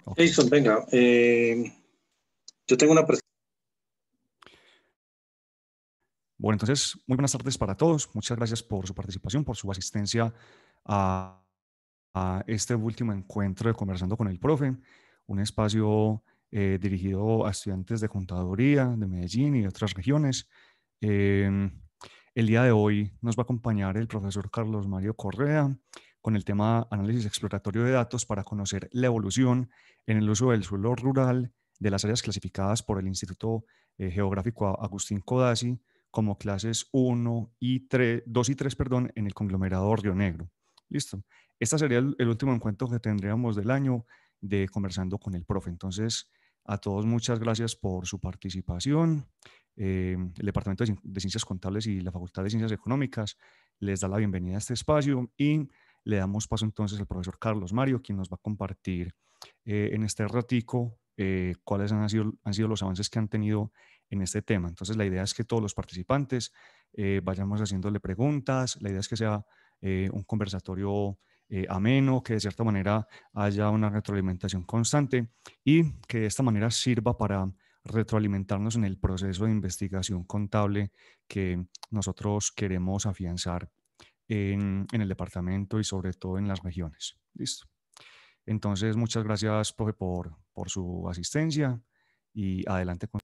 Ok. Jason, venga, yo tengo una presentación. Bueno, entonces, muy buenas tardes para todos. Muchas gracias por su participación, por su asistencia a, a este último encuentro de Conversando con el Profe, un espacio dirigido a estudiantes de contaduría de Medellín y de otras regiones. Em, el día de hoy nos va a acompañar el profesor Carlos Mario Correa con el tema análisis exploratorio de datos para conocer la evolución en el uso del suelo rural de las áreas clasificadas por el Instituto Geográfico Agustín Codazzi como clases 1 y 3, 2 y 3, perdón, en el conglomerado Río Negro. Listo. Este sería el último encuentro que tendríamos del año de Conversando con el Profe. Entonces, a todos muchas gracias por su participación. El Departamento de Ciencias Contables y la Facultad de Ciencias Económicas les da la bienvenida a este espacio y le damos paso entonces al profesor Carlos Mario, quien nos va a compartir en este ratico cuáles han sido los avances que han tenido en este tema. Entonces, la idea es que todos los participantes vayamos haciéndole preguntas, la idea es que sea un conversatorio ameno, que de cierta manera haya una retroalimentación constante y que de esta manera sirva para retroalimentarnos en el proceso de investigación contable que nosotros queremos afianzar en el departamento y sobre todo en las regiones. Listo. Entonces, muchas gracias, profe, por su asistencia y adelante con...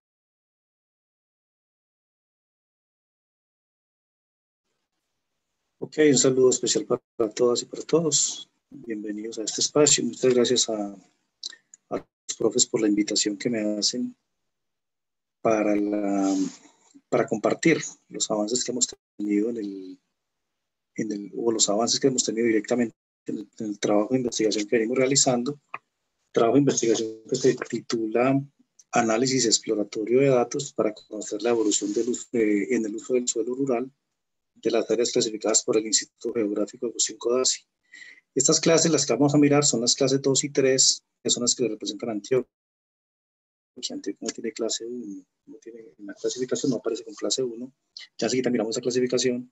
Ok, un saludo especial para todas y para todos. Bienvenidos a este espacio. Muchas gracias a los profes por la invitación que me hacen para, para compartir los avances que hemos tenido o los avances que hemos tenido directamente en el trabajo de investigación que venimos realizando. Trabajo de investigación que se titula Análisis exploratorio de datos para conocer la evolución en el uso del suelo rural de las áreas clasificadas por el Instituto Geográfico Agustín Codazzi. Estas clases, las que vamos a mirar, son las clases 2 y 3, que son las que representan a Antioquia. Antioquia no tiene clase 1, no tiene, en la clasificación no aparece con clase 1. Ya seguida miramos la clasificación.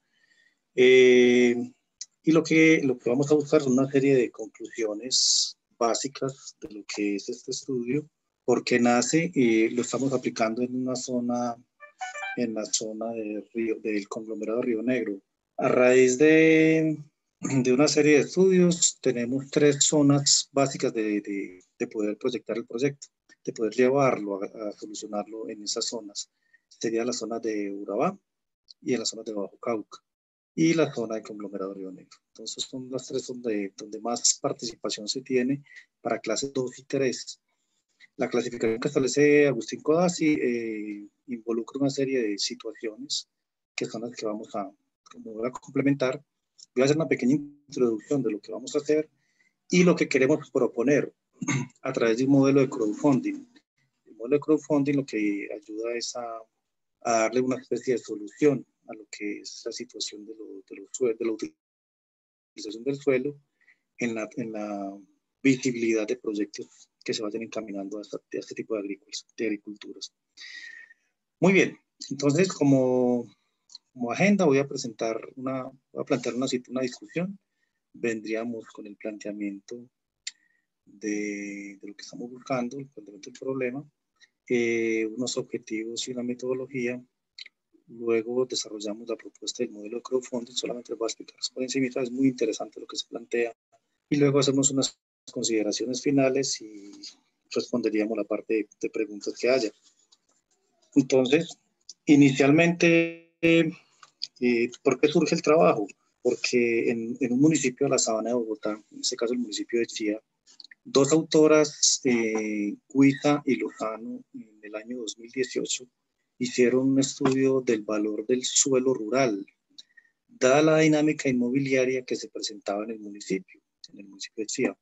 Y lo que vamos a buscar son una serie de conclusiones básicas de lo que es este estudio, porque nace y lo estamos aplicando en la zona del conglomerado Río Negro. A raíz de una serie de estudios, tenemos tres zonas básicas de poder proyectar el proyecto, de poder llevarlo a solucionarlo en esas zonas. Sería la zona de Urabá y en la zona de Bajo Cauca y la zona de conglomerado Río Negro. Entonces son las tres donde más participación se tiene para clases 2 y 3. La clasificación que establece Agustín Codazzi involucra una serie de situaciones que son las que vamos a complementar. Voy a hacer una pequeña introducción de lo que vamos a hacer y lo que queremos proponer a través de un modelo de crowdfunding. El modelo de crowdfunding lo que ayuda es a darle una especie de solución a lo que es la situación de la utilización del suelo en la visibilidad de proyectos que se vayan encaminando a este tipo de agriculturas. Muy bien, entonces como agenda voy a plantear una discusión. Vendríamos con el planteamiento de lo que estamos buscando, el planteamiento del problema, unos objetivos y una metodología. Luego desarrollamos la propuesta del modelo de crowdfunding, solamente les voy a explicar por encima, es muy interesante lo que se plantea. Y luego hacemos unas consideraciones finales y responderíamos la parte de preguntas que haya. Entonces, inicialmente, ¿por qué surge el trabajo? Porque en un municipio de la Sabana de Bogotá, en este caso el municipio de Chía, dos autoras, Cuita y Lozano, en el año 2018, hicieron un estudio del valor del suelo rural, dada la dinámica inmobiliaria que se presentaba en el municipio de Chía,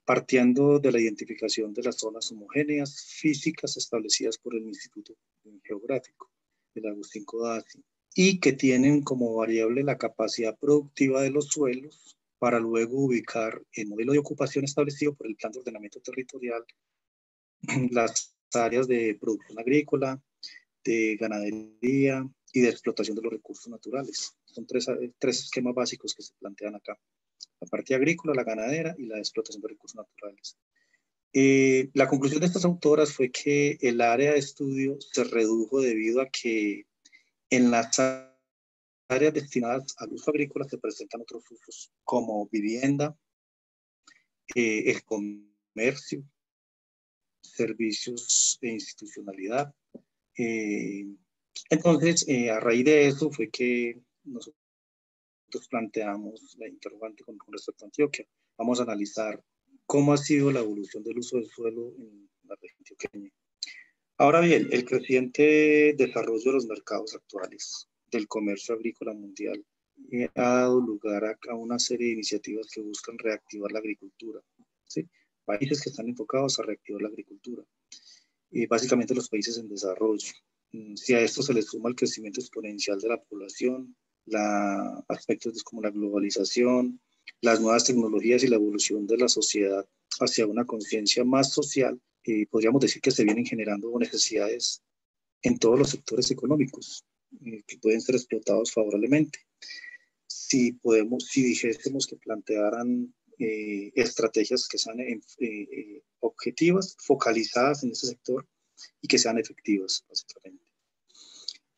partiendo de la identificación de las zonas homogéneas físicas establecidas por el Instituto Geográfico, el Agustín Codazzi, y que tienen como variable la capacidad productiva de los suelos para luego ubicar el modelo de ocupación establecido por el Plan de Ordenamiento Territorial, las áreas de producción agrícola, de ganadería y de explotación de los recursos naturales. Son tres esquemas básicos que se plantean acá. La parte agrícola, la ganadera y la explotación de recursos naturales. La conclusión de estas autoras fue que el área de estudio se redujo debido a que en las áreas destinadas al uso agrícola se presentan otros usos como vivienda, el comercio, servicios e institucionalidad. Entonces, a raíz de eso fue que nosotros planteamos la interrogante con respecto a Antioquia. Vamos a analizar cómo ha sido la evolución del uso del suelo en la región antioqueña. Ahora bien, el creciente desarrollo de los mercados actuales del comercio agrícola mundial ha dado lugar a una serie de iniciativas que buscan reactivar la agricultura, ¿sí? Países que están enfocados a reactivar la agricultura, básicamente los países en desarrollo. Si a esto se le suma el crecimiento exponencial de la población, aspectos como la globalización, las nuevas tecnologías y la evolución de la sociedad hacia una conciencia más social, podríamos decir que se vienen generando necesidades en todos los sectores económicos que pueden ser explotados favorablemente. Si dijésemos que plantearan estrategias que sean objetivas, focalizadas en ese sector y que sean efectivas, básicamente.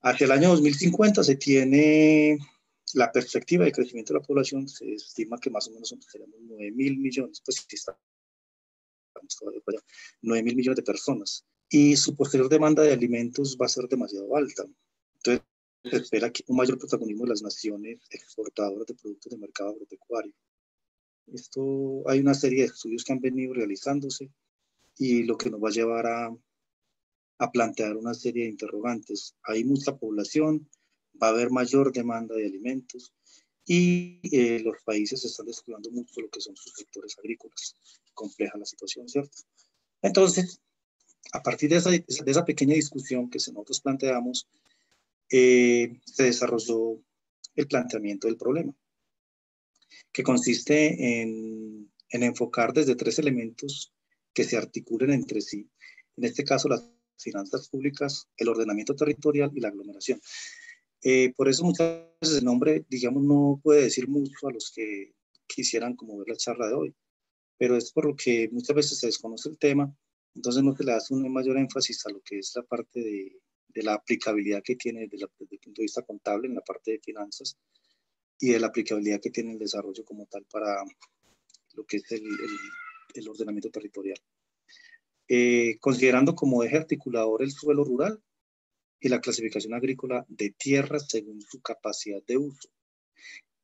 Hacia el año 2050 se tiene la perspectiva de crecimiento de la población, se estima que más o menos seremos 9.000 millones, pues sí estamos todavía para allá, 9.000 millones de personas. Y su posterior demanda de alimentos va a ser demasiado alta. Entonces, se espera que un mayor protagonismo de las naciones exportadoras de productos de mercado agropecuario. Hay una serie de estudios que han venido realizándose y lo que nos va a llevar a plantear una serie de interrogantes. Hay mucha población, va a haber mayor demanda de alimentos y los países están descuidando mucho lo que son sus sectores agrícolas. Compleja la situación, ¿cierto? Entonces, a partir de esa pequeña discusión que nosotros planteamos, se desarrolló el planteamiento del problema, que consiste en enfocar desde 3 elementos que se articulen entre sí. En este caso, las finanzas públicas, el ordenamiento territorial y la aglomeración. Por eso muchas veces el nombre, digamos, no puede decir mucho a los que quisieran como ver la charla de hoy, pero es por lo que muchas veces se desconoce el tema, entonces no se le hace un mayor énfasis a lo que es la parte de la aplicabilidad que tiene desde el punto de vista contable en la parte de finanzas y de la aplicabilidad que tiene el desarrollo como tal para lo que es el ordenamiento territorial. Considerando como eje articulador el suelo rural y la clasificación agrícola de tierras según su capacidad de uso,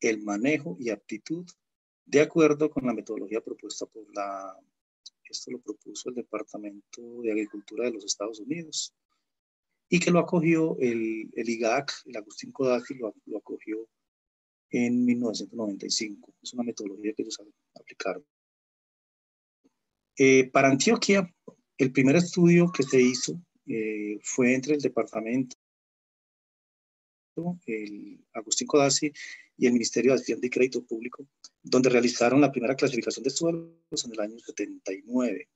el manejo y aptitud de acuerdo con la metodología propuesta esto lo propuso el Departamento de Agricultura de los Estados Unidos y que lo acogió el IGAC, el Agustín Codazzi lo acogió en 1995. Es una metodología que ellos aplicaron. Para Antioquia, el primer estudio que se hizo fue entre el departamento, el Agustín Codazzi y el Ministerio de Hacienda y Crédito Público, donde realizaron la primera clasificación de suelos en el año 79.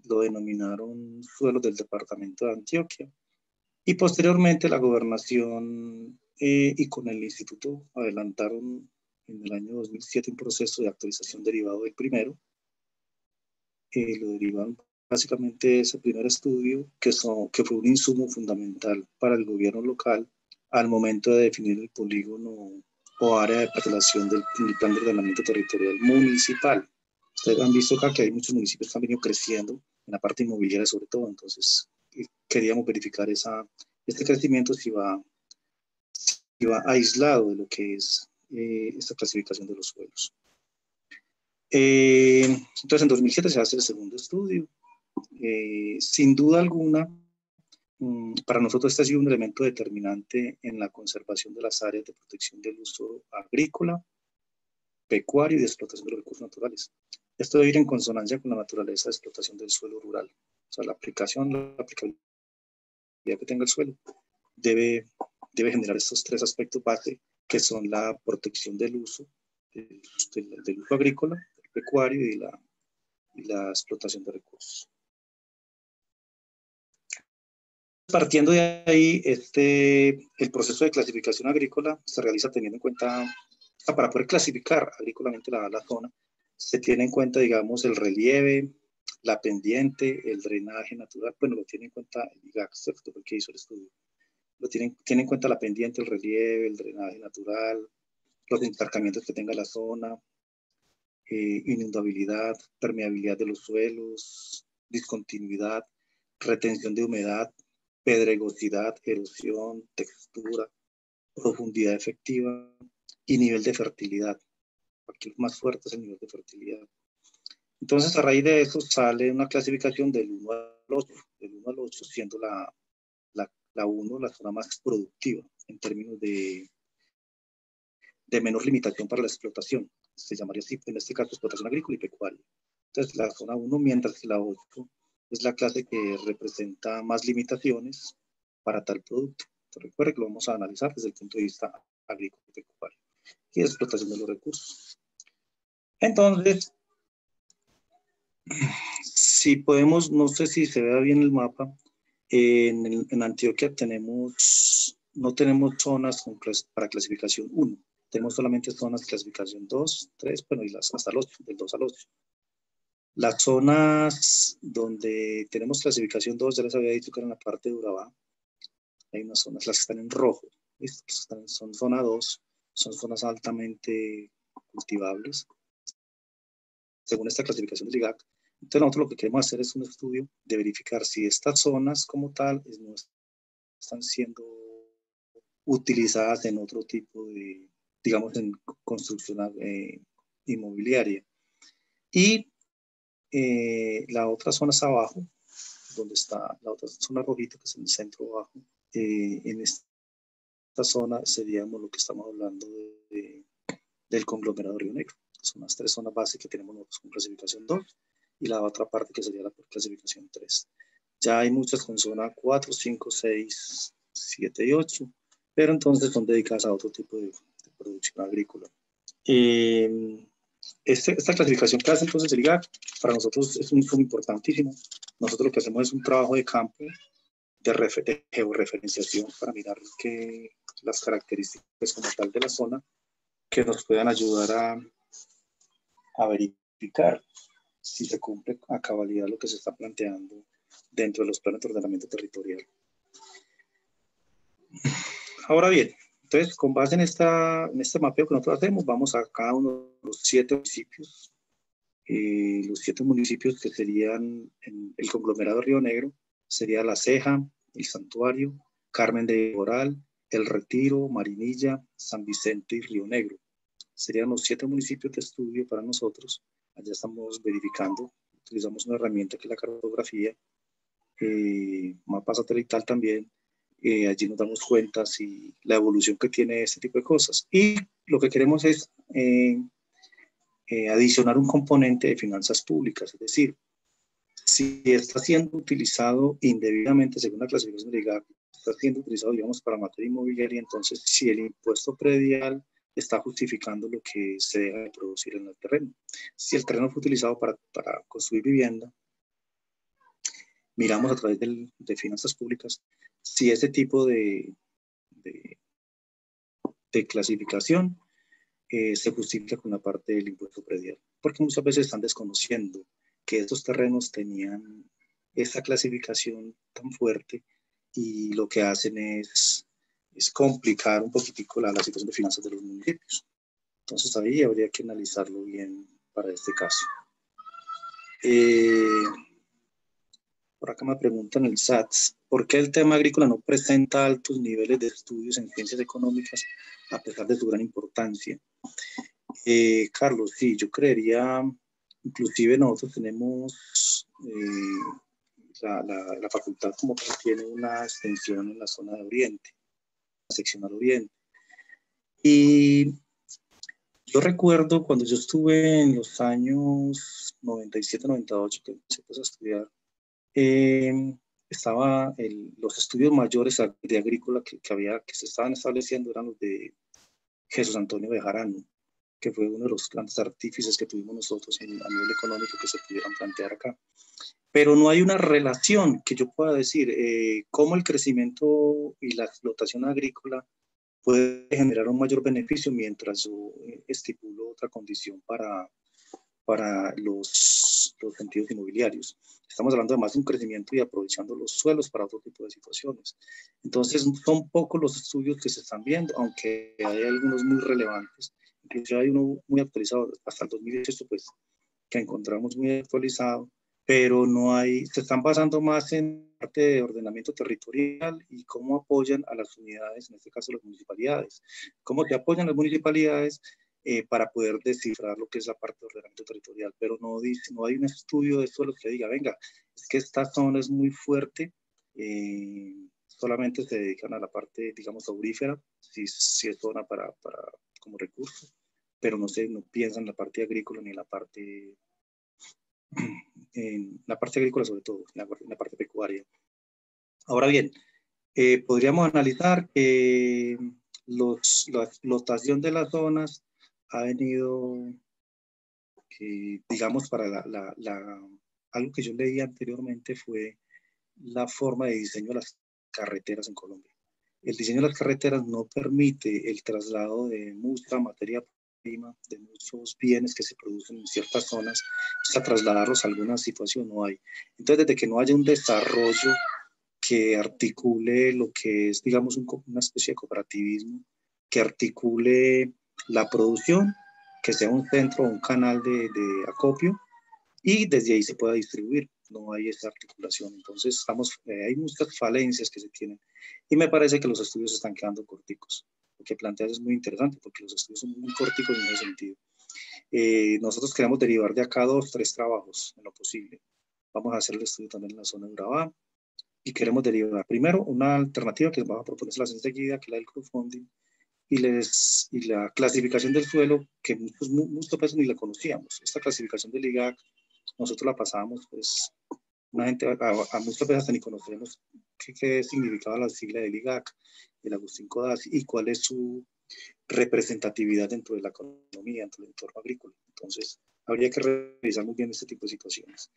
Lo denominaron suelos del departamento de Antioquia. Y posteriormente la gobernación y con el instituto adelantaron en el año 2007 un proceso de actualización derivado del primero. Lo derivaron básicamente de ese primer estudio que fue un insumo fundamental para el gobierno local al momento de definir el polígono o área de parcelación del plan de ordenamiento territorial municipal. Ustedes han visto acá que hay muchos municipios que han venido creciendo en la parte inmobiliaria sobre todo, entonces queríamos verificar este crecimiento si va aislado de lo que es esta clasificación de los suelos. Entonces en 2007 se hace el segundo estudio. Sin duda alguna, para nosotros este ha sido un elemento determinante en la conservación de las áreas de protección del uso agrícola, pecuario y de explotación de los recursos naturales. Esto debe ir en consonancia con la naturaleza de explotación del suelo rural. O sea, la aplicabilidad que tenga el suelo debe generar estos 3 aspectos base, que son la protección del uso, del uso agrícola, del pecuario y la explotación de recursos. Partiendo de ahí, el proceso de clasificación agrícola se realiza teniendo en cuenta, para poder clasificar agrícolamente la zona, se tiene en cuenta, digamos, el relieve, la pendiente, el drenaje natural, bueno, lo tiene en cuenta el IGAC, ¿cierto? Porque hizo el estudio. Tiene en cuenta la pendiente, el relieve, el drenaje natural, los encharcamientos que tenga la zona, inundabilidad, permeabilidad de los suelos, discontinuidad, retención de humedad, pedregosidad, erosión, textura, profundidad efectiva y nivel de fertilidad. Aquí lo más fuerte es el nivel de fertilidad. Entonces, a raíz de eso sale una clasificación del 1 al 8, del 1 al 8 siendo la 1 la zona más productiva en términos de menor limitación para la explotación. Se llamaría así, en este caso, explotación agrícola y pecuaria. Entonces, la zona 1, mientras que la 8 es la clase que representa más limitaciones para tal producto. Entonces, recuerde que lo vamos a analizar desde el punto de vista agrícola y pecuario y de explotación de los recursos. Entonces, si podemos, no sé si se vea bien el mapa, en Antioquia no tenemos zonas para clasificación 1. Tenemos solamente zonas de clasificación 2, 3, bueno, y hasta el 8, del 2 al 8. Las zonas donde tenemos clasificación 2, ya les había dicho que era en la parte de Urabá. Hay unas zonas, las que están en rojo, son zona 2, son zonas altamente cultivables, según esta clasificación del IGAC. Entonces nosotros lo que queremos hacer es un estudio de verificar si estas zonas como tal no están siendo utilizadas en otro tipo de, digamos, en construcción inmobiliaria. Y la otra zona es abajo, donde está la otra zona rojita, que es en el centro abajo. En esta zona seríamos lo que estamos hablando del conglomerado Río Negro. Son las 3 zonas básicas que tenemos nosotros con clasificación 2 y la otra parte que sería la clasificación 3. Ya hay muchas con zona 4, 5, 6, 7 y 8, pero entonces son dedicadas a otro tipo de producción agrícola. Esta clasificación que hace entonces el IGAC para nosotros es un importantísimo. Nosotros lo que hacemos es un trabajo de campo de georreferenciación para mirar las características como tal de la zona que nos puedan ayudar a verificar si se cumple a cabalidad lo que se está planteando dentro de los planes de ordenamiento territorial. Ahora bien, entonces, con base en este mapeo que nosotros hacemos, vamos a cada uno de los 7 municipios. Los 7 municipios que serían en el conglomerado Río Negro, sería La Ceja, El Santuario, Carmen de Boral, El Retiro, Marinilla, San Vicente y Río Negro. Serían los 7 municipios de estudio para nosotros. Allá estamos verificando, utilizamos una herramienta que es la cartografía, mapa satelital también. Allí nos damos cuenta si la evolución que tiene este tipo de cosas. Y lo que queremos es adicionar un componente de finanzas públicas, es decir, si está siendo utilizado indebidamente según la clasificación de IGAC, está siendo utilizado, digamos, para materia inmobiliaria, entonces si el impuesto predial está justificando lo que se deja de producir en el terreno. Si el terreno fue utilizado para construir vivienda, miramos a través de finanzas públicas si ese tipo de clasificación se justifica con la parte del impuesto predial, porque muchas veces están desconociendo que estos terrenos tenían esa clasificación tan fuerte y lo que hacen es complicar un poquitico la situación de finanzas de los municipios. Entonces ahí habría que analizarlo bien para este caso. Por acá me preguntan el SATS, ¿por qué el tema agrícola no presenta altos niveles de estudios en ciencias económicas a pesar de su gran importancia? Carlos, sí, yo creería, inclusive nosotros tenemos la facultad como que tiene una extensión en la zona de Oriente, la seccional Oriente. Y yo recuerdo cuando yo estuve en los años 97, 98, que empecé a estudiar, los estudios mayores de agrícola que se estaban estableciendo eran los de Jesús Antonio Bejarano, que fue uno de los grandes artífices que tuvimos nosotros a nivel económico que se pudieran plantear acá. Pero no hay una relación que yo pueda decir cómo el crecimiento y la explotación agrícola puede generar un mayor beneficio mientras yo estipulo otra condición para para los sentidos inmobiliarios. Estamos hablando además de un crecimiento y aprovechando los suelos para otro tipo de situaciones. Entonces, son pocos los estudios que se están viendo, aunque hay algunos muy relevantes. Incluso hay uno muy actualizado hasta el 2018, pues, que encontramos muy actualizado, pero no hay, se están basando más en parte de ordenamiento territorial y cómo apoyan a las unidades, en este caso las municipalidades, cómo te apoyan las municipalidades para poder descifrar lo que es la parte de ordenamiento territorial, pero no, dice, no hay un estudio de suelo que diga, venga, es que esta zona es muy fuerte, solamente se dedican a la parte, digamos, aurífera, si es zona como recurso, pero no piensan en la parte agrícola ni en la parte agrícola sobre todo, en la parte pecuaria. Ahora bien, podríamos analizar que la explotación de las zonas ha venido, digamos, para algo que yo leí anteriormente fue la forma de diseño de las carreteras en Colombia. El diseño de las carreteras no permite el traslado de mucha materia prima, de muchos bienes que se producen en ciertas zonas, hasta trasladarlos a alguna situación no hay. Entonces, desde que no haya un desarrollo que articule lo que es, digamos, una especie de cooperativismo, que articule la producción, que sea un centro, un canal de acopio, y desde ahí se pueda distribuir. No hay esa articulación. Entonces, hay muchas falencias que se tienen. Y me parece que los estudios están quedando corticos. Lo que planteas es muy interesante porque los estudios son muy corticos en ese sentido. Nosotros queremos derivar de acá 2, 3 trabajos en lo posible. Vamos a hacer el estudio también en la zona de Urabá y queremos derivar primero una alternativa que vamos a proponerlas enseguida, que es la del crowdfunding, y la clasificación del suelo, que muchas veces ni la conocíamos. Esta clasificación del IGAC, nosotros la pasábamos, pues, una gente, a muchas veces hasta ni conocemos qué significaba la sigla del IGAC, el Agustín Codazzi, y cuál es su representatividad dentro de la economía, dentro del entorno agrícola. Entonces, habría que revisar muy bien este tipo de situaciones.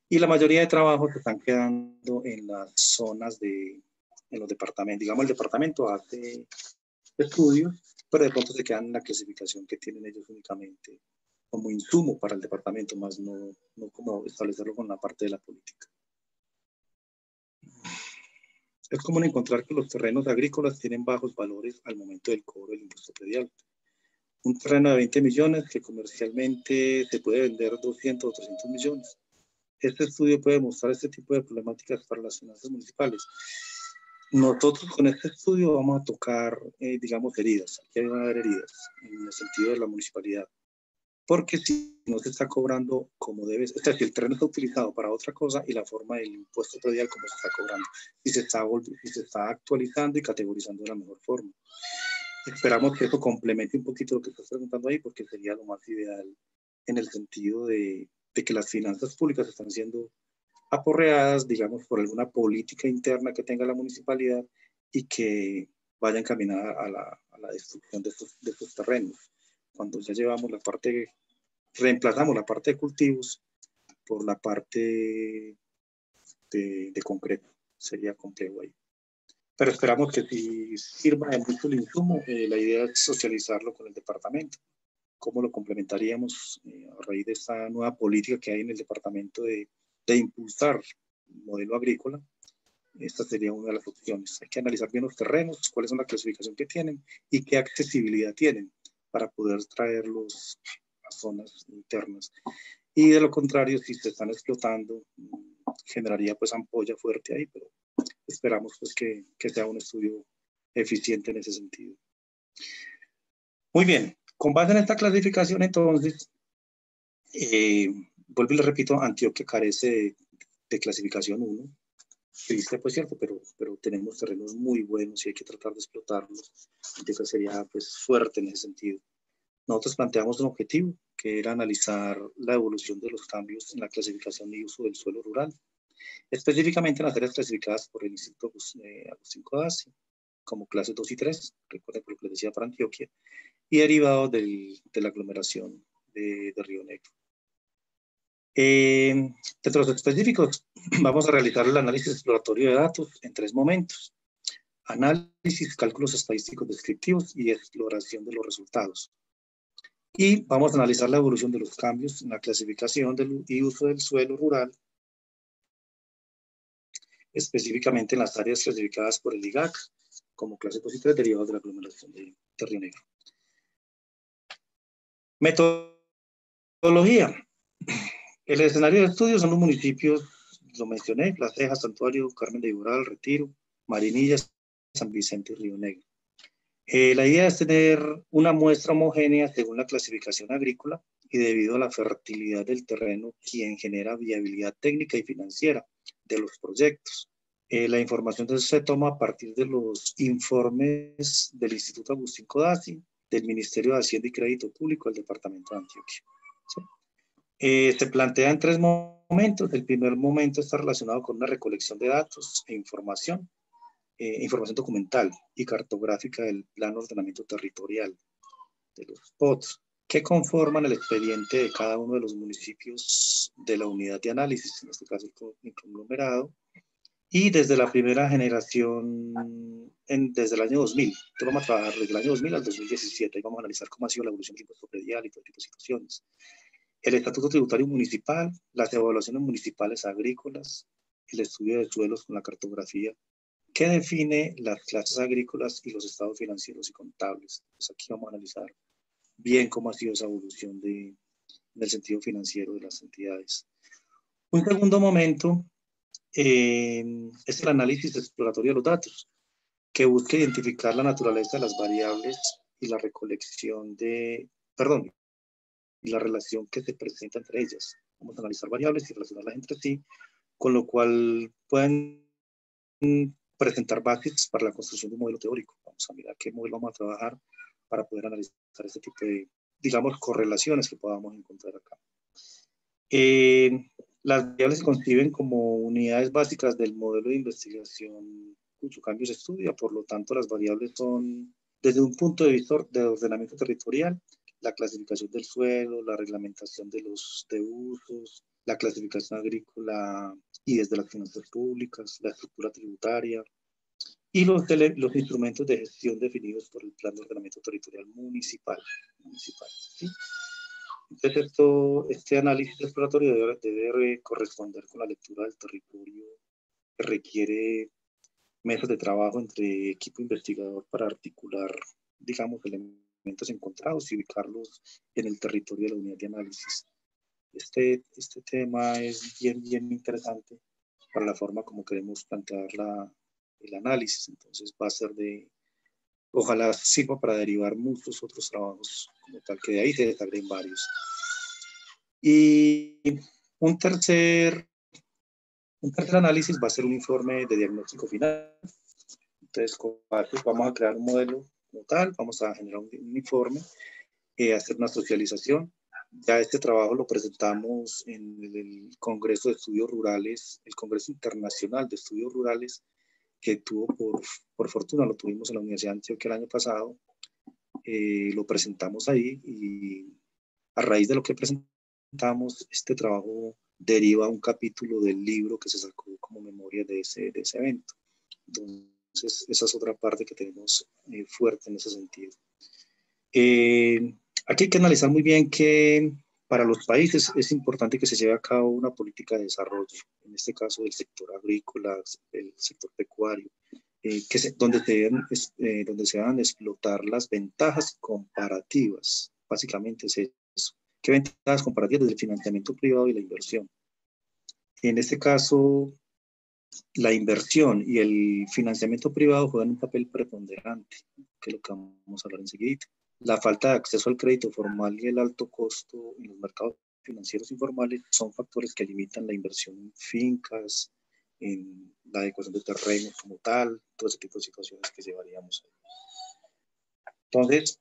Y la mayoría de trabajos se están quedando en las zonas en los departamentos. Digamos, el departamento hace estudios, pero de pronto se quedan en la clasificación que tienen ellos únicamente como insumo para el departamento, más no como establecerlo con la parte de la política. Es común encontrar que los terrenos agrícolas tienen bajos valores al momento del cobro del impuesto predial. Un terreno de 20 millones que comercialmente se puede vender 200 o 300 millones. Este estudio puede mostrar este tipo de problemáticas para las finanzas municipales. Nosotros con este estudio vamos a tocar, digamos, heridas. Aquí van a haber heridas en el sentido de la municipalidad. Porque si no se está cobrando como debe, o sea, si el terreno está utilizado para otra cosa y la forma del impuesto predial como se está cobrando, si se está actualizando y categorizando de la mejor forma. Esperamos que eso complemente un poquito lo que estás preguntando ahí, porque sería lo más ideal en el sentido de que las finanzas públicas están siendo aporreadas, digamos, por alguna política interna que tenga la municipalidad y que vaya encaminada a la destrucción de estos terrenos. Cuando ya llevamos reemplazamos la parte de cultivos por la parte de concreto, sería complejo ahí. Pero esperamos que si sirva de mucho el insumo, la idea es socializarlo con el departamento. ¿Cómo lo complementaríamos a raíz de esta nueva política que hay en el departamento de impulsar el modelo agrícola? Esta sería una de las opciones. Hay que analizar bien los terrenos, cuáles son la clasificación que tienen y qué accesibilidad tienen para poder traerlos a zonas internas. Y de lo contrario, si se están explotando, generaría pues ampolla fuerte ahí, pero esperamos pues que sea un estudio eficiente en ese sentido. Muy bien, con base en esta clasificación entonces, vuelvo y le repito, Antioquia carece de clasificación 1, triste pues cierto, pero tenemos terrenos muy buenos y hay que tratar de explotarlos. Antioquia sería pues fuerte en ese sentido. Nosotros planteamos un objetivo que era analizar la evolución de los cambios en la clasificación y uso del suelo rural, específicamente en las áreas clasificadas por el Instituto Agustín Codazzi, como clases 2 y 3, recuerden lo que les decía para Antioquia, y derivados de la aglomeración de Río Negro. Dentro de los específicos, vamos a realizar el análisis exploratorio de datos en 3 momentos. Análisis, cálculos estadísticos descriptivos y exploración de los resultados. Y vamos a analizar la evolución de los cambios en la clasificación y uso del suelo rural, específicamente en las áreas clasificadas por el IGAC como clase positiva derivados de la aglomeración de Río Negro. Metodología. El escenario de estudio son los municipios, lo mencioné, Las Tejas, Santuario, Carmen de Viboral, Retiro, Marinilla, San Vicente y Río Negro. La idea es tener una muestra homogénea según la clasificación agrícola y debido a la fertilidad del terreno, quien genera viabilidad técnica y financiera de los proyectos. La información se toma a partir de los informes del Instituto Agustín Codazzi, del Ministerio de Hacienda y Crédito Público del Departamento de Antioquia. ¿Sí? Se plantea en 3 momentos. El primer momento está relacionado con una recolección de datos e información documental y cartográfica del Plan de Ordenamiento Territorial de los POTS, que conforman el expediente de cada uno de los municipios de la unidad de análisis, en este caso el conglomerado, y desde la primera generación, desde el año 2000. Entonces vamos a trabajar desde el año 2000 al 2017 y vamos a analizar cómo ha sido la evolución del impuesto predial y todo tipo de situaciones. El estatuto tributario municipal, las evaluaciones municipales agrícolas, el estudio de suelos con la cartografía, que define las clases agrícolas y los estados financieros y contables. Pues aquí vamos a analizar bien cómo ha sido esa evolución del sentido financiero de las entidades. Un segundo momento es el análisis exploratorio de los datos, que busca identificar la naturaleza de las variables y la recolección y la relación que se presenta entre ellas. Vamos a analizar variables y relacionarlas entre sí, con lo cual pueden presentar bases para la construcción de un modelo teórico. Vamos a mirar qué modelo vamos a trabajar para poder analizar este tipo de, digamos, correlaciones que podamos encontrar acá. Las variables se conciben como unidades básicas del modelo de investigación cuyo cambio se estudia, por lo tanto las variables son, desde un punto de vista de ordenamiento territorial, la clasificación del suelo, la reglamentación de los usos, la clasificación agrícola y desde las finanzas públicas, la estructura tributaria y los instrumentos de gestión definidos por el Plan de Ordenamiento Territorial Municipal. ¿Sí? Entonces, este análisis exploratorio debe corresponder con la lectura del territorio que requiere mesas de trabajo entre equipo investigador para articular, digamos, elementos encontrados y ubicarlos en el territorio de la unidad de análisis. Este tema es bien interesante para la forma como queremos plantear el análisis. Entonces va a ser ojalá sirva para derivar muchos otros trabajos como tal, que de ahí se desagreguen varios. Y un tercer análisis va a ser un informe de diagnóstico final. Entonces, vamos a crear un modelo como tal, vamos a generar un informe, hacer una socialización. Ya este trabajo lo presentamos en el Congreso de Estudios Rurales, el Congreso Internacional de Estudios Rurales, que tuvo por fortuna, lo tuvimos en la Universidad de Antioquia el año pasado. Lo presentamos ahí y a raíz de lo que presentamos, este trabajo deriva un capítulo del libro que se sacó como memoria de ese evento. Entonces, esa es otra parte que tenemos fuerte en ese sentido. Aquí hay que analizar muy bien que para los países es importante que se lleve a cabo una política de desarrollo, en este caso del sector agrícola, el sector pecuario, donde se van a explotar las ventajas comparativas. Básicamente es eso. ¿Qué ventajas comparativas desde el financiamiento privado y la inversión? En este caso, la inversión y el financiamiento privado juegan un papel preponderante, que es lo que vamos a hablar enseguida. La falta de acceso al crédito formal y el alto costo en los mercados financieros informales son factores que limitan la inversión en fincas, en la adecuación de terrenos como tal, todo ese tipo de situaciones que llevaríamos ahí. Entonces,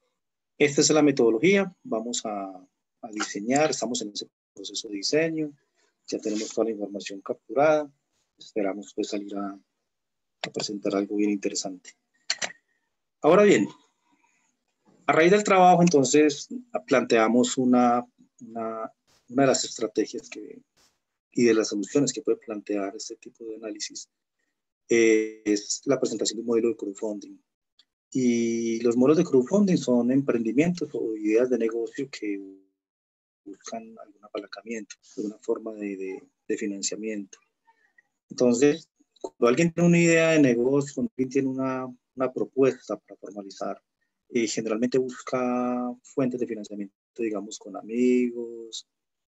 esta es la metodología, vamos a diseñar, estamos en ese proceso de diseño, ya tenemos toda la información capturada, esperamos pues salir a presentar algo bien interesante. Ahora bien, a raíz del trabajo, entonces, planteamos una de las estrategias y de las soluciones que puede plantear este tipo de análisis es la presentación de un modelo de crowdfunding. Y los modelos de crowdfunding son emprendimientos o ideas de negocio que buscan algún apalancamiento, alguna forma de financiamiento. Entonces, cuando alguien tiene una idea de negocio, cuando alguien tiene una propuesta para formalizar, generalmente busca fuentes de financiamiento, digamos, con amigos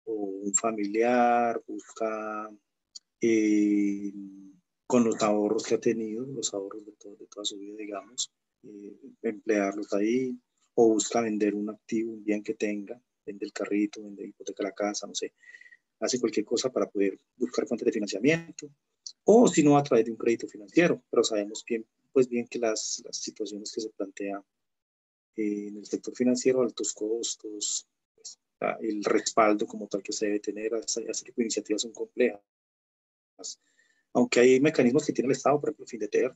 o un familiar, busca con los ahorros que ha tenido, los ahorros de toda su vida, digamos, emplearlos ahí, o busca vender un activo, un bien que tenga, vende el carrito, vende hipoteca la casa, no sé, hace cualquier cosa para poder buscar fuentes de financiamiento, o si no a través de un crédito financiero, pero sabemos bien, pues bien que las situaciones que se plantean en el sector financiero, altos costos, pues, el respaldo como tal que se debe tener a ese tipo de iniciativas son complejas. Aunque hay mecanismos que tiene el Estado, por ejemplo, FINDETER,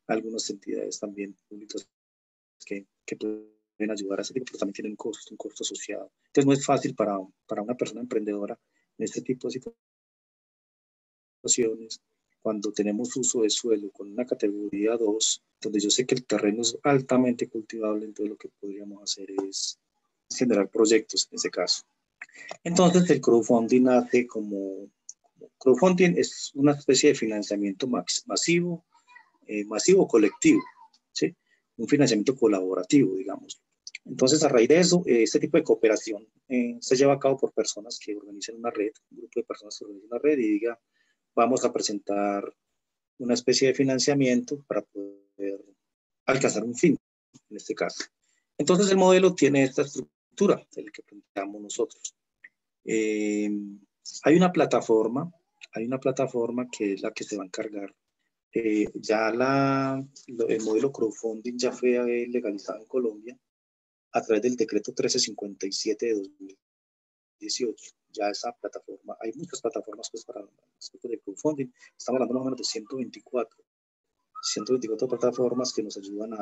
algunas entidades también públicas que pueden ayudar a ese tipo, pero también tienen un costo asociado. Entonces no es fácil para una persona emprendedora en este tipo de situaciones, cuando tenemos uso de suelo con una categoría 2, donde yo sé que el terreno es altamente cultivable, entonces lo que podríamos hacer es generar proyectos en ese caso. Entonces el crowdfunding nace como crowdfunding es una especie de financiamiento masivo, masivo colectivo, ¿sí? Un financiamiento colaborativo, digamos. Entonces, a raíz de eso, este tipo de cooperación se lleva a cabo por personas que organizan una red, un grupo de personas que organizan una red y diga, vamos a presentar una especie de financiamiento para poder alcanzar un fin, en este caso. Entonces, el modelo tiene esta estructura, el que planteamos nosotros. Hay una plataforma que es la que se va a encargar. Ya el modelo crowdfunding ya fue legalizado en Colombia a través del decreto 1357 de 2018. Ya esa plataforma, hay muchas plataformas pues, para aspectos de crowdfunding. Estamos hablando más o menos de 124 plataformas que nos ayudan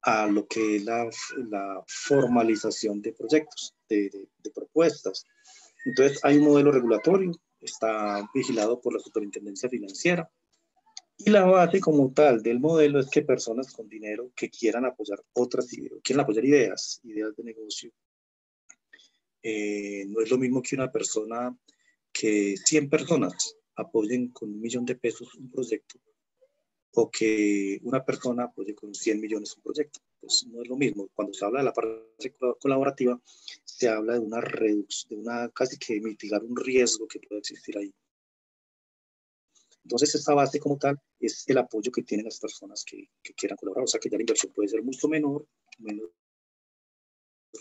a lo que es la formalización de proyectos, de propuestas. Entonces, hay un modelo regulatorio, está vigilado por la Superintendencia Financiera. Y la base como tal del modelo es que personas con dinero que quieran apoyar quieran apoyar ideas de negocio, no es lo mismo que una persona, que 100 personas apoyen con 1 millón de pesos un proyecto o que una persona apoye con 100 millones un proyecto. Pues no es lo mismo. Cuando se habla de la parte colaborativa, se habla de una reducción, casi que mitigar un riesgo que puede existir ahí. Entonces, esta base como tal es el apoyo que tienen las personas que quieran colaborar. O sea, que ya la inversión puede ser mucho menos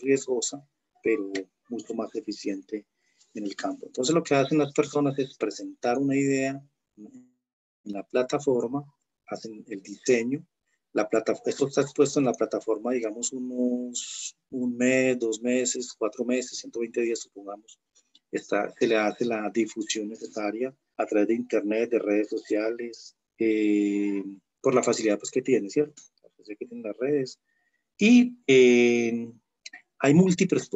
riesgosa, pero mucho más eficiente en el campo. Entonces, lo que hacen las personas es presentar una idea en la plataforma, hacen el diseño. Esto está expuesto en la plataforma, digamos, un mes, 2 meses, 4 meses, 120 días, supongamos. Se le hace la difusión necesaria a través de internet, de redes sociales, por la facilidad pues, que tiene, ¿cierto? La facilidad que tienen las redes. Y hay múltiples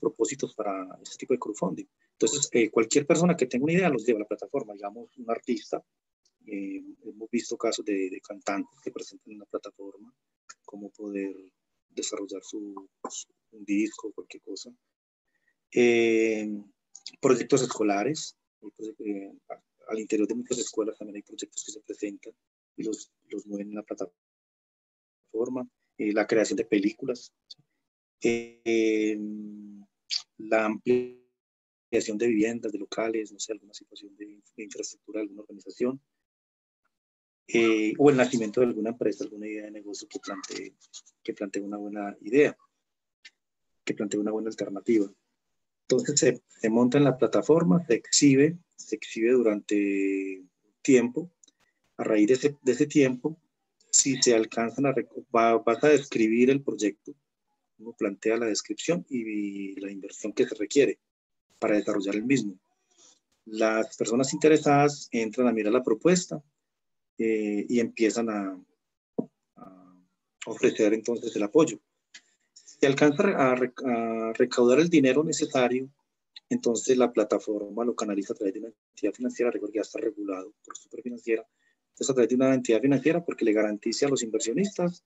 propósitos para este tipo de crowdfunding. Entonces, cualquier persona que tenga una idea los lleva a la plataforma, digamos, un artista. Hemos visto casos de cantantes que presentan en la plataforma cómo poder desarrollar un disco, cualquier cosa. Proyectos escolares, al interior de muchas escuelas también hay proyectos que se presentan y los mueven en la plataforma, la creación de películas, la ampliación de viviendas, de locales, no sé, alguna situación de infraestructura de alguna organización, o el nacimiento de alguna empresa, alguna idea de negocio que plantee una buena idea, que plantee una buena alternativa. Entonces se monta en la plataforma, se exhibe durante tiempo. A raíz de ese tiempo, si se alcanzan vas a describir el proyecto, uno plantea la descripción y la inversión que se requiere para desarrollar el mismo. Las personas interesadas entran a mirar la propuesta y empiezan a ofrecer entonces el apoyo. Si alcanza a recaudar el dinero necesario, entonces la plataforma lo canaliza a través de una entidad financiera, recuerda que ya está regulado por Superfinanciera, Entonces, a través de una entidad financiera, porque le garantice a los inversionistas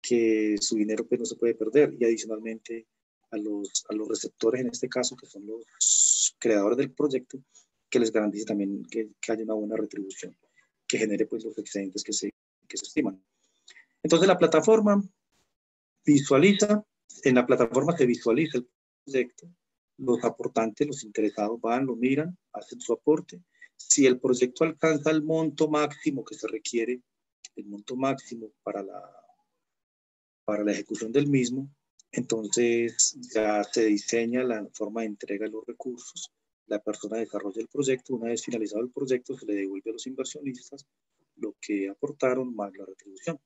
que su dinero pues, no se puede perder, y adicionalmente a los receptores, en este caso, que son los creadores del proyecto, que les garantice también que haya una buena retribución, que genere pues, los excedentes que se estiman. Entonces, la plataforma visualiza, en la plataforma se visualiza el proyecto, los aportantes, los interesados van, lo miran, hacen su aporte. Si el proyecto alcanza el monto máximo que se requiere, el monto máximo para la ejecución del mismo, entonces ya se diseña la forma de entrega de los recursos, la persona desarrolla el proyecto, una vez finalizado el proyecto se le devuelve a los inversionistas lo que aportaron más la retribución.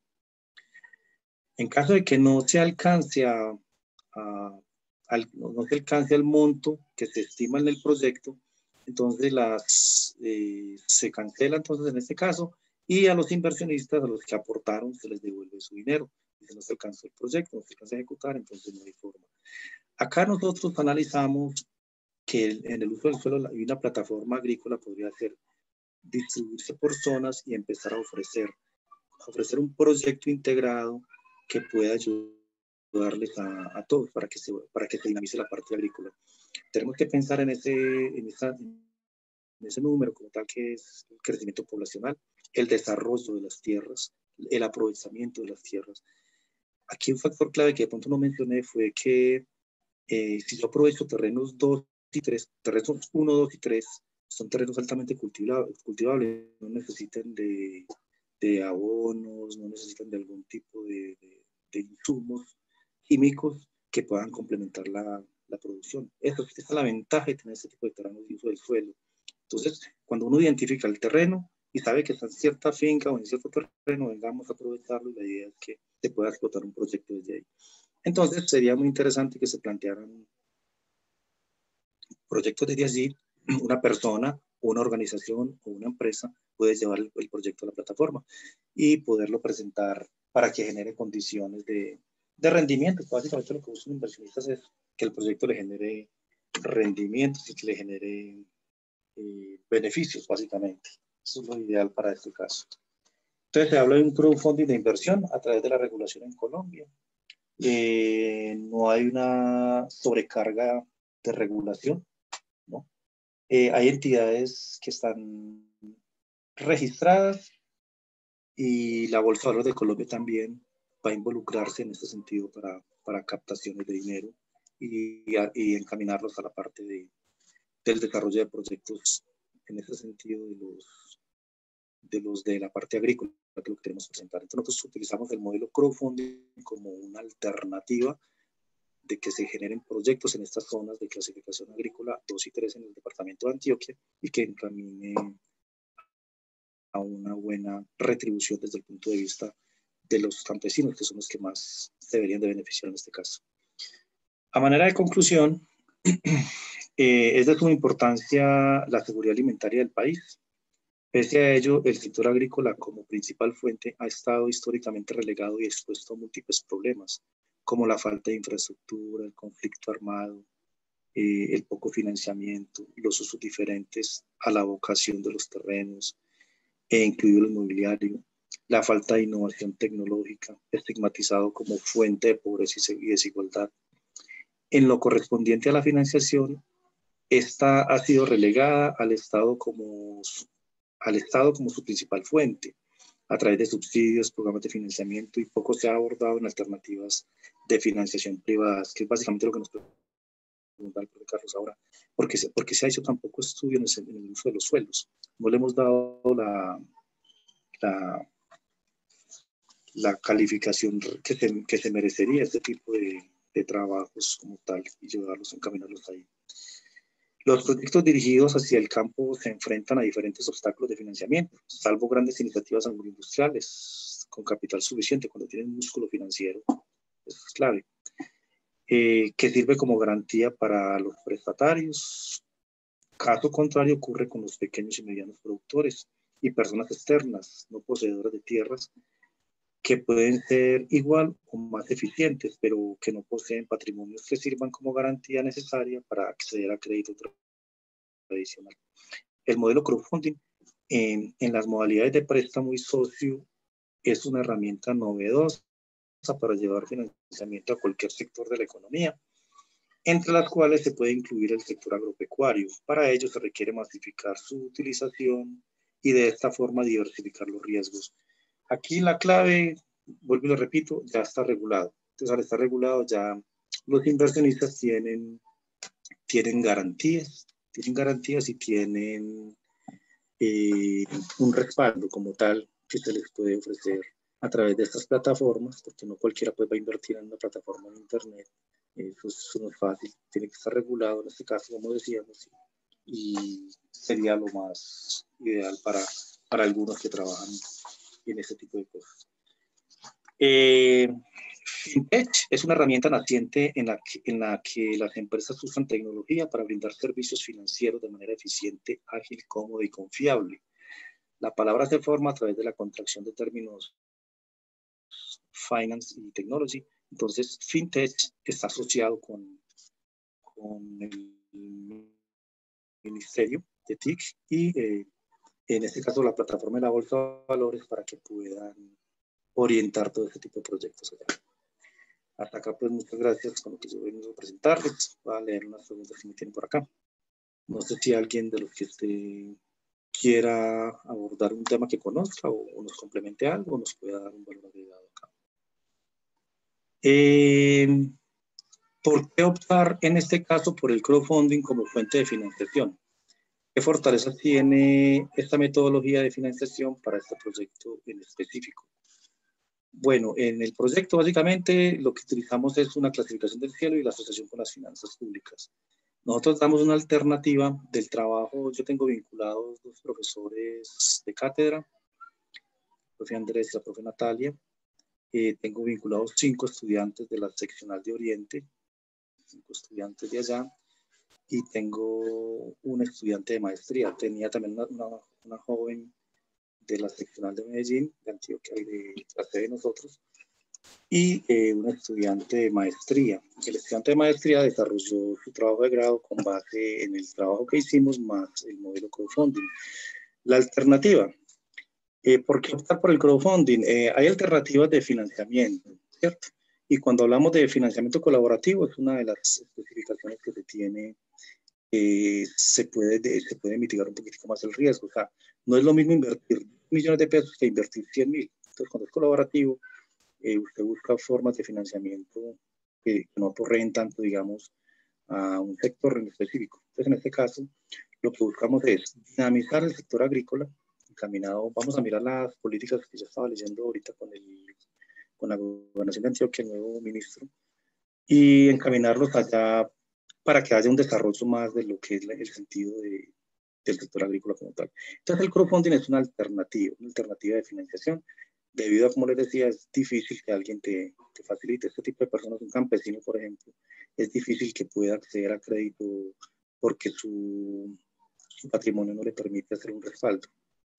En caso de que no se alcance no se alcance el monto que se estima en el proyecto, entonces se cancela entonces en este caso, y a los inversionistas, a los que aportaron, se les devuelve su dinero. Si no se alcanzó el proyecto, no se alcanza a ejecutar, entonces no hay forma. Acá nosotros analizamos que en el uso del suelo y una plataforma agrícola podría ser distribuirse por zonas y empezar a ofrecer un proyecto integrado que pueda ayudarles a todos para que se dinamice la parte agrícola. Tenemos que pensar en ese número como tal, que es el crecimiento poblacional, el desarrollo de las tierras, el aprovechamiento de las tierras. Aquí un factor clave que de pronto no mencioné fue que si yo aprovecho terrenos 2 y 3, terrenos 1, 2 y 3, son terrenos altamente cultivables, no necesitan de abonos, no necesitan de algún tipo de insumos químicos que puedan complementar la producción. Esa es la ventaja de tener este tipo de terrenos de uso del suelo. Entonces, cuando uno identifica el terreno y sabe que está en cierta finca o en cierto terreno, vengamos a aprovecharlo, y la idea es que se pueda explotar un proyecto desde ahí. Entonces, sería muy interesante que se plantearan proyectos desde allí. Una persona, una organización o una empresa puede llevar el proyecto a la plataforma y poderlo presentar para que genere condiciones de rendimiento. Básicamente lo que buscan los inversionistas es que el proyecto le genere rendimientos y que le genere beneficios, básicamente. Eso es lo ideal para este caso. Entonces, se habla de un crowdfunding de inversión a través de la regulación en Colombia. No hay una sobrecarga de regulación, ¿no? Hay entidades que están registradas y la Bolsa de Valores de Colombia también va a involucrarse en este sentido para captaciones de dinero y encaminarlos a la parte del desarrollo de proyectos en ese sentido de la parte agrícola, que es lo que queremos presentar. Entonces nosotros utilizamos el modelo crowdfunding como una alternativa de que se generen proyectos en estas zonas de clasificación agrícola 2 y 3 en el departamento de Antioquia y que encamine a una buena retribución desde el punto de vista de los campesinos, que son los que más se deberían de beneficiar en este caso. A manera de conclusión, es de suma importancia la seguridad alimentaria del país. Pese a ello, el sector agrícola como principal fuente ha estado históricamente relegado y expuesto a múltiples problemas, como la falta de infraestructura, el conflicto armado, el poco financiamiento, los usos diferentes a la vocación de los terrenos, incluido el mobiliario, la falta de innovación tecnológica, estigmatizado como fuente de pobreza y desigualdad. En lo correspondiente a la financiación, esta ha sido relegada al Estado como su principal fuente, a través de subsidios, programas de financiamiento, y poco se ha abordado en alternativas de financiación privadas, que es básicamente lo que nos pregunta el profe Carlos ahora. ¿Por qué se ha hecho tan poco estudio en el uso de los suelos? No le hemos dado la calificación que se merecería este tipo de trabajos como tal y llevarlos, encaminarlos ahí. Los proyectos dirigidos hacia el campo se enfrentan a diferentes obstáculos de financiamiento, salvo grandes iniciativas agroindustriales con capital suficiente. Cuando tienen músculo financiero, eso es clave, que sirve como garantía para los prestatarios. Caso contrario ocurre con los pequeños y medianos productores y personas externas, no poseedoras de tierras, que pueden ser igual o más eficientes, pero que no poseen patrimonios que sirvan como garantía necesaria para acceder a crédito tradicional. El modelo crowdfunding En las modalidades de préstamo y socio es una herramienta novedosa para llevar financiamiento a cualquier sector de la economía, entre las cuales se puede incluir el sector agropecuario. Para ello se requiere masificar su utilización y de esta forma diversificar los riesgos. Aquí la clave, vuelvo y lo repito, ya está regulado. Entonces, al estar regulado, ya los inversionistas tienen garantías y tienen un respaldo como tal que se les puede ofrecer a través de estas plataformas, porque no cualquiera puede va a invertir en una plataforma en Internet. Eso no es fácil, tiene que estar regulado en este caso, como decíamos, y sería lo más ideal para algunos que trabajan en este tipo de cosas. FinTech es una herramienta naciente en la que las empresas usan tecnología para brindar servicios financieros de manera eficiente, ágil, cómoda y confiable. La palabra se forma a través de la contracción de términos Finance y Technology. Entonces, FinTech está asociado con el Ministerio de TIC y en este caso la plataforma de la Bolsa de Valores para que puedan orientar todo este tipo de proyectos allá. Hasta acá, pues muchas gracias con lo que yo vengo a presentarles. Voy a leer unas preguntas que me tienen por acá. No sé si alguien de los que quiera abordar un tema que conozca o nos complemente algo, nos pueda dar un valor agregado acá. ¿Por qué optar en este caso por el crowdfunding como fuente de financiación? ¿Qué fortalezas tiene esta metodología de financiación para este proyecto en específico? Bueno, en el proyecto básicamente lo que utilizamos es una clasificación del cielo y la asociación con las finanzas públicas. Nosotros damos una alternativa del trabajo. Yo tengo vinculados dos profesores de cátedra, el profe Andrés y la profe Natalia. Tengo vinculados 5 estudiantes de la seccional de Oriente, 5 estudiantes de allá, y tengo un estudiante de maestría. Tenía también una joven de la seccional de Medellín, de Antioquia y de la sede de nosotros, y un estudiante de maestría. El estudiante de maestría desarrolló su trabajo de grado con base en el trabajo que hicimos más el modelo crowdfunding. La alternativa, ¿por qué optar por el crowdfunding? Hay alternativas de financiamiento, ¿cierto? Y cuando hablamos de financiamiento colaborativo, es una de las especificaciones que se tiene. Se puede mitigar un poquitico más el riesgo. O sea, no es lo mismo invertir millones de pesos que invertir 100.000. Entonces, cuando es colaborativo, usted busca formas de financiamiento que no aporreen tanto, digamos, a un sector en específico. Entonces, en este caso, lo que buscamos es dinamizar el sector agrícola, encaminado, vamos a mirar las políticas que yo estaba leyendo ahorita con la gobernación de Antioquia, el nuevo ministro, y encaminarlos allá para que haya un desarrollo más de lo que es el sentido del sector agrícola como tal. Entonces el crowdfunding es una alternativa de financiación. Debido a, como les decía, es difícil que alguien te facilite. Este tipo de personas, un campesino, por ejemplo, es difícil que pueda acceder a crédito porque su patrimonio no le permite hacer un respaldo,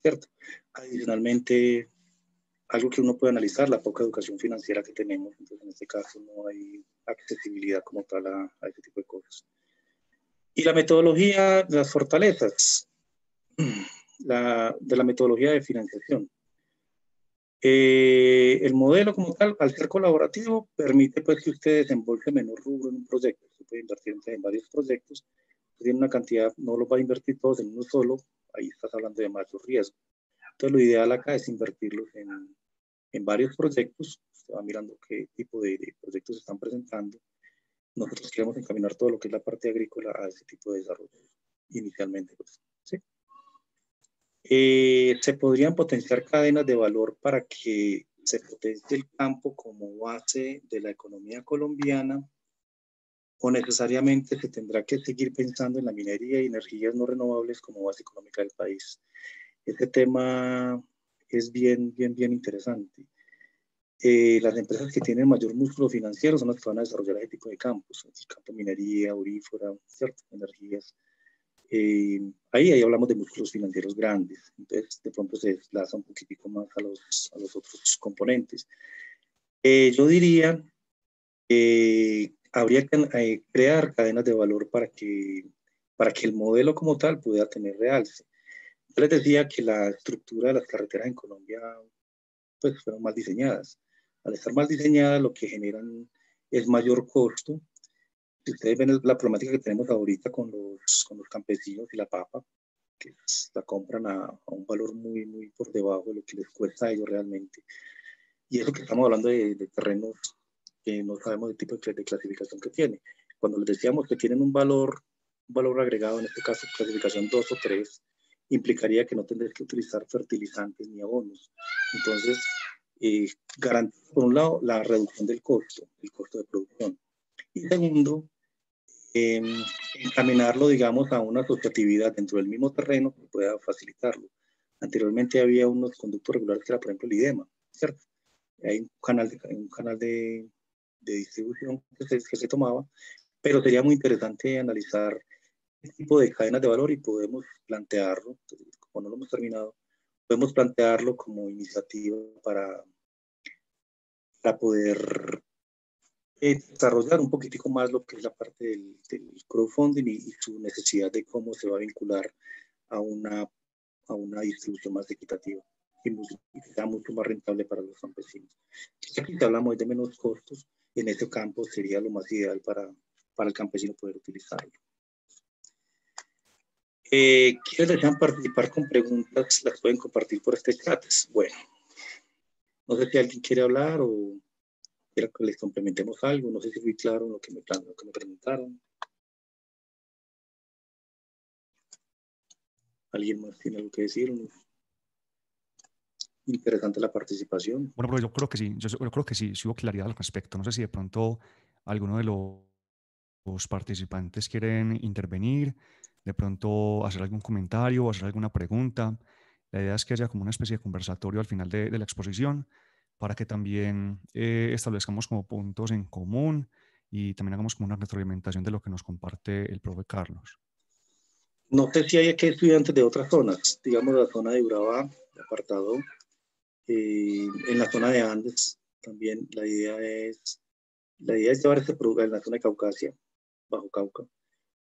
¿cierto? Adicionalmente, algo que uno puede analizar, la poca educación financiera que tenemos. Entonces, en este caso, no hay accesibilidad como tal a ese tipo de cosas. Y la metodología, las fortalezas de la metodología de financiación. El modelo como tal, al ser colaborativo, permite pues que usted desembolse menor rubro en un proyecto. Usted puede invertir en varios proyectos, tiene una cantidad, no los va a invertir todos en uno solo, ahí estás hablando de más riesgo. Entonces lo ideal acá es invertirlos en varios proyectos. Usted va mirando qué tipo de proyectos se están presentando. Nosotros queremos encaminar todo lo que es la parte agrícola a ese tipo de desarrollo inicialmente. Pues, ¿sí? Se podrían potenciar cadenas de valor para que se potencie el campo como base de la economía colombiana, o necesariamente se tendrá que seguir pensando en la minería y energías no renovables como base económica del país. Este tema es bien interesante. Las empresas que tienen mayor músculo financiero son las que van a desarrollar ese tipo de campos, el campo de minería, aurífera, ¿cierto? Energías. Ahí hablamos de músculos financieros grandes, entonces de pronto se desplaza un poquitico más a los otros componentes. Yo diría que habría que crear cadenas de valor para que el modelo como tal pueda tener realce. Yo les decía que la estructura de las carreteras en Colombia pues fueron mal diseñadas. Al estar mal diseñadas, lo que generan es mayor costo. Si ustedes ven la problemática que tenemos ahorita con los campesinos y la papa, que la compran a un valor muy, muy por debajo de lo que les cuesta a ellos realmente. Y eso que estamos hablando de terrenos que no sabemos el tipo de clasificación que tiene. Cuando les decíamos que tienen un valor agregado, en este caso clasificación 2 o 3, implicaría que no tendrías que utilizar fertilizantes ni abonos. Entonces, garantiza, por un lado, la reducción del costo, el costo de producción. Y segundo, encaminarlo, digamos, a una asociatividad dentro del mismo terreno que pueda facilitarlo. Anteriormente había unos conductos regulares que era, por ejemplo, el IDEMA, ¿cierto? Hay un canal de distribución que se tomaba, pero sería muy interesante analizar este tipo de cadenas de valor y podemos plantearlo, como no lo hemos terminado, podemos plantearlo como iniciativa para poder desarrollar un poquitico más lo que es la parte del crowdfunding y su necesidad de cómo se va a vincular a una distribución más equitativa y que sea mucho más rentable para los campesinos. Si aquí hablamos de menos costos, en este campo sería lo más ideal para el campesino poder utilizarlo. ¿Quiénes desean participar con preguntas? Las pueden compartir por este chat. Bueno, no sé si alguien quiere hablar o quiera que les complementemos algo. No sé si fui claro en lo que me preguntaron. ¿Alguien más tiene algo que decir? Interesante la participación. Bueno, pero yo creo que sí, yo creo que sí, sí hubo claridad al respecto. No sé si de pronto alguno de los participantes quieren intervenir, de pronto hacer algún comentario o hacer alguna pregunta. La idea es que haya como una especie de conversatorio al final de la exposición para que también establezcamos como puntos en común y también hagamos como una retroalimentación de lo que nos comparte el profe Carlos. No sé si hay aquí estudiantes de otras zonas, digamos la zona de Urabá, de apartado, en la zona de Andes también la idea es llevar este producto en la zona de Caucasia, Bajo Cauca.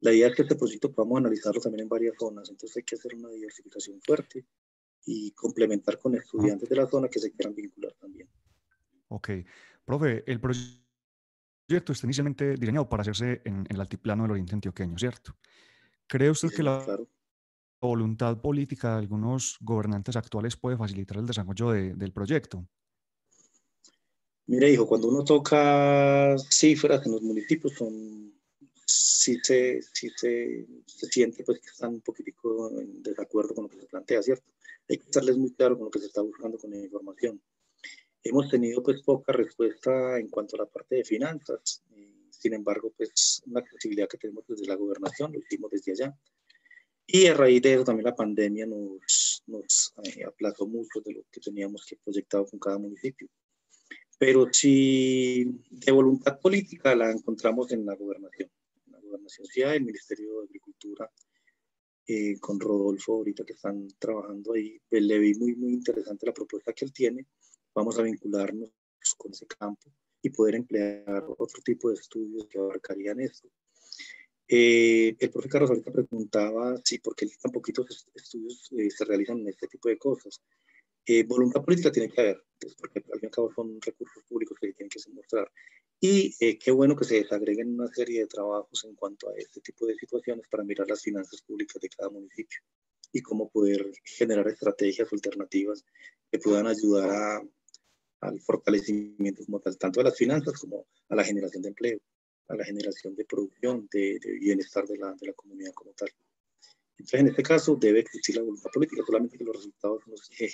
La idea es que este proyecto podamos analizarlo también en varias zonas, entonces hay que hacer una diversificación fuerte y complementar con Ajá. estudiantes de la zona que se quieran vincular también. Ok. Profe, el proyecto está inicialmente diseñado para hacerse en el altiplano del oriente antioqueño, ¿cierto? ¿Cree Sí, usted que señor, la claro. voluntad política de algunos gobernantes actuales puede facilitar el desarrollo del proyecto? Mire, hijo, cuando uno toca cifras en los municipios, sí se siente pues, que están un poquitico en desacuerdo con lo que se plantea, ¿cierto? Hay que estarles muy claro con lo que se está buscando con la información. Hemos tenido pues poca respuesta en cuanto a la parte de finanzas. Sin embargo, pues una accesibilidad que tenemos desde la gobernación, lo hicimos desde allá. Y a raíz de eso también la pandemia nos aplazó mucho de lo que teníamos que proyectado con cada municipio. Pero si de voluntad política la encontramos en la gobernación. En la gobernación sí hay, el Ministerio de Agricultura, con Rodolfo ahorita que están trabajando ahí, pues, le vi muy, muy interesante la propuesta que él tiene. Vamos a vincularnos con ese campo y poder emplear otro tipo de estudios que abarcarían esto. El profe Carlos ahorita preguntaba si porque tan poquitos estudios se realizan en este tipo de cosas. Voluntad política tiene que haber, pues, porque al fin y al cabo son recursos públicos que tienen que mostrar. Y qué bueno que se desagreguen una serie de trabajos en cuanto a este tipo de situaciones para mirar las finanzas públicas de cada municipio y cómo poder generar estrategias alternativas que puedan ayudar al fortalecimiento como tal, tanto de las finanzas como a la generación de empleo, a la generación de producción, de bienestar de la comunidad como tal. Entonces, en este caso, debe existir la voluntad política, solamente que los resultados son los que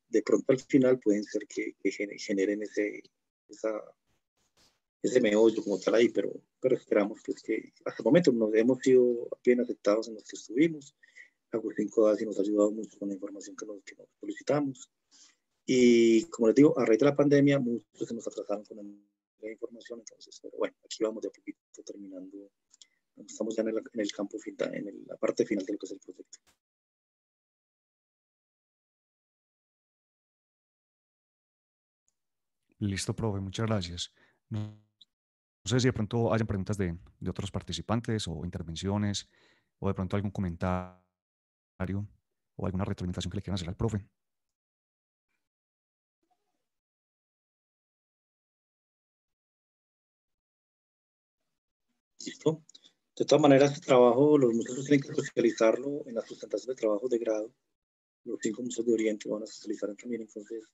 de pronto al final pueden ser que generen ese meollo como tal ahí, pero esperamos pues, que hasta el momento nos hemos sido bien aceptados en los que estuvimos. Agustín Codazzi nos ha ayudado mucho con la información que nos solicitamos. Y como les digo, a raíz de la pandemia, muchos se nos atrasaron con la información, entonces, pero bueno, aquí vamos de a poquito terminando. Estamos ya en el campo final, la parte final de lo que es el proyecto. Listo, profe, muchas gracias. No sé si de pronto hayan preguntas de otros participantes o intervenciones o de pronto algún comentario o alguna retroalimentación que le quieran hacer al profe. ¿Listo? De todas maneras, este trabajo los muchachos tienen que socializarlo en las sustentaciones de trabajo de grado. Los 5 museos de Oriente lo van a socializar también, entonces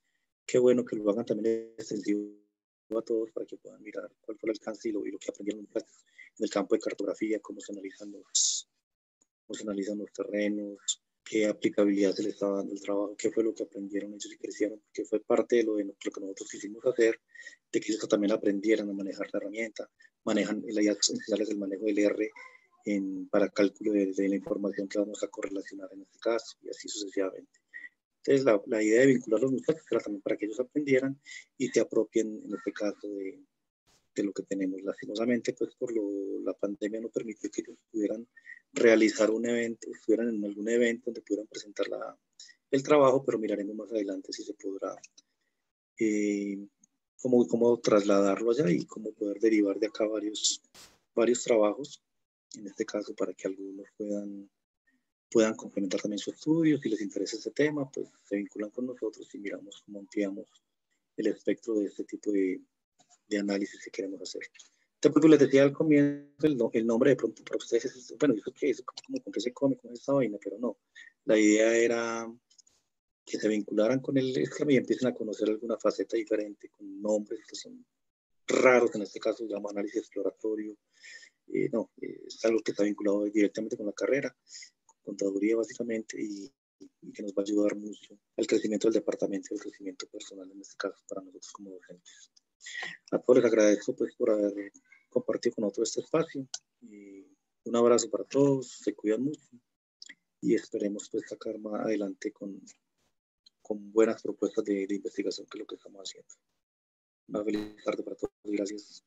qué bueno que lo hagan también extensivo a todos para que puedan mirar cuál fue el alcance y lo que aprendieron en el campo de cartografía, cómo se analizan los terrenos, qué aplicabilidad se les estaba dando el trabajo, qué fue lo que aprendieron ellos y crecieron, que fue parte de lo que nosotros quisimos hacer, de que ellos también aprendieran a manejar la herramienta, enseñarles el manejo del R para cálculo de la información que vamos a correlacionar en este caso, y así sucesivamente. Entonces, la idea de vincular a los muchachos era también para que ellos aprendieran y se apropien, en este caso, de lo que tenemos. Lastimosamente, pues la pandemia no permitió que ellos pudieran realizar un evento, estuvieran en algún evento donde pudieran presentar el trabajo, pero miraremos más adelante si se podrá, cómo trasladarlo allá y cómo poder derivar de acá varios trabajos, en este caso para que algunos puedan complementar también su estudio. Si les interesa ese tema, pues se vinculan con nosotros y miramos cómo ampliamos el espectro de este tipo de análisis que queremos hacer. Entonces, les decía al comienzo, el nombre de pronto para ustedes es, bueno, ¿eso qué es? ¿Cómo con qué se come con esta vaina? Pero no, la idea era que se vincularan con el esquema y empiecen a conocer alguna faceta diferente, con nombres que son raros, en este caso se llama análisis exploratorio. Es algo que está vinculado directamente con la carrera, con contaduría básicamente, y que nos va a ayudar mucho al crecimiento del departamento y al crecimiento personal, en este caso, para nosotros como docentes. A todos les agradezco pues, por haber compartido con nosotros este espacio. Y un abrazo para todos, se cuidan mucho y esperemos pues, sacar más adelante con buenas propuestas de investigación, que es lo que estamos haciendo. Una feliz tarde para todos y gracias.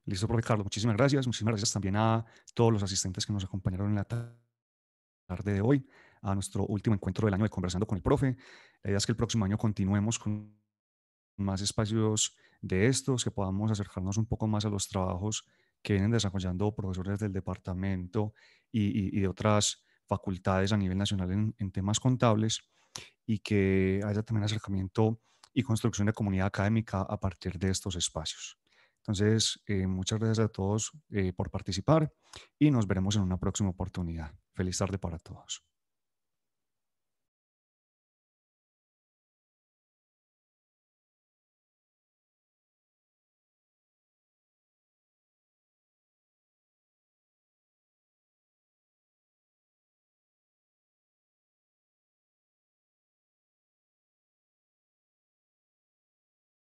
Listo, profe Carlos, muchísimas gracias. Muchísimas gracias también a todos los asistentes que nos acompañaron en la tarde de hoy, a nuestro último encuentro del año de Conversando con el Profe. La idea es que el próximo año continuemos con más espacios de estos, que podamos acercarnos un poco más a los trabajos que vienen desarrollando profesores del departamento y de otras facultades a nivel nacional en temas contables, y que haya también acercamiento y construcción de comunidad académica a partir de estos espacios. Entonces, muchas gracias a todos por participar y nos veremos en una próxima oportunidad. Feliz tarde para todos.